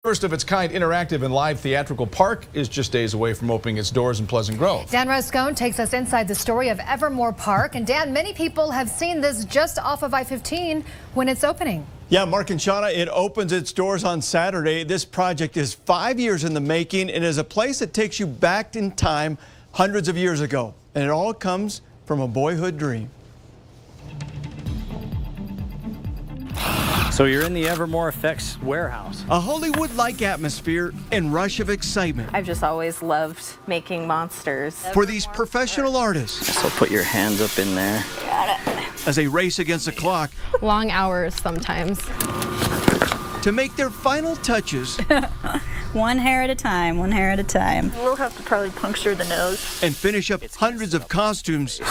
First of its kind interactive and live theatrical park is just days away from opening its doors in Pleasant Grove. Dan Rascon takes us inside the story of Evermore Park. And Dan, many people have seen this just off of I-15 when it's opening. Yeah, Mark and Shauna, it opens its doors on Saturday. This project is 5 years in the making and is a place that takes you back in time hundreds of years ago. And it all comes from a boyhood dream. So you're in the Evermore Effects warehouse. A Hollywood-like atmosphere and rush of excitement. I've just always loved making monsters. For these professional artists. So put your hands up in there. Got it. As they race against the clock. Long hours sometimes. To make their final touches. One hair at a time, one hair at a time. We'll have to probably puncture the nose. And finish up hundreds of costumes.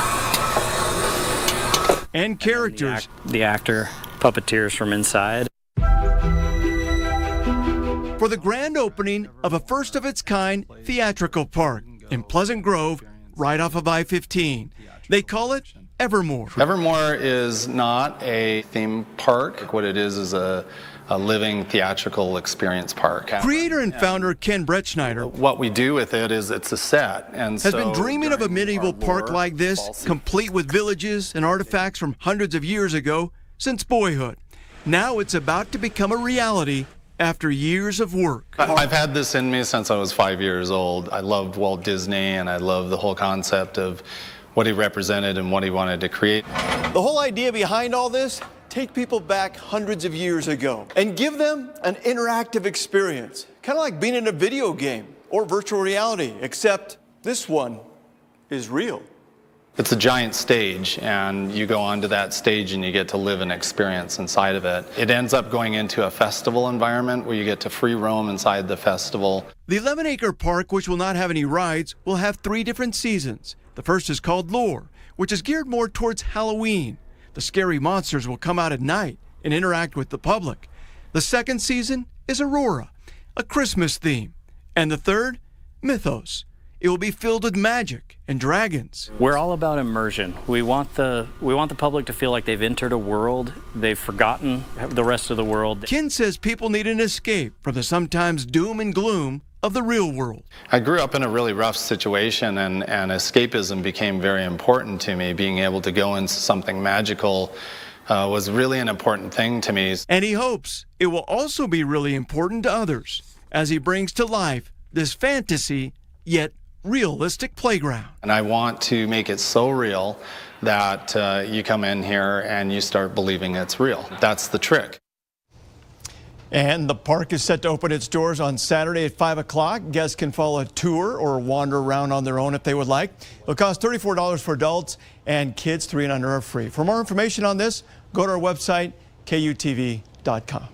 And characters. The actor puppeteers from inside. For the grand opening of a first-of-its-kind theatrical park in Pleasant Grove, right off of I-15. They call it Evermore. Evermore is not a theme park. What it is a living theatrical experience park. Creator and founder Ken Bretschneider. What we do with it is it's a set, and has been dreaming of a medieval park like this, complete with villages and artifacts from hundreds of years ago, since boyhood. Now it's about to become a reality after years of work. I've had this in me since I was 5 years old. I loved Walt Disney, and I love the whole concept of what he represented and what he wanted to create. The whole idea behind all this, take people back hundreds of years ago and give them an interactive experience, kind of like being in a video game or virtual reality, except this one is real. It's a giant stage, and you go onto that stage and you get to live an experience inside of it. It ends up going into a festival environment where you get to free roam inside the festival. The 11-acre park, which will not have any rides, will have 3 different seasons. The first is called Lore, which is geared more towards Halloween. The scary monsters will come out at night and interact with the public. The second season is Aurora, a Christmas theme. And the third, Mythos. It will be filled with magic and dragons. We're all about immersion. We want the public to feel like they've entered a world they've forgotten the rest of the world. Ken says people need an escape from the sometimes doom and gloom of the real world. I grew up in a really rough situation, and escapism became very important to me. Being able to go into something magical was really an important thing to me. And he hopes it will also be really important to others as he brings to life this fantasy yet realistic playground. And I want to make it so real that you come in here and you start believing it's real. That's the trick. And the park is set to open its doors on Saturday at 5 o'clock. Guests can follow a tour or wander around on their own if they would like. It'll cost $34 for adults, and kids 3 and under are free. For more information on this, go to our website, KUTV.com.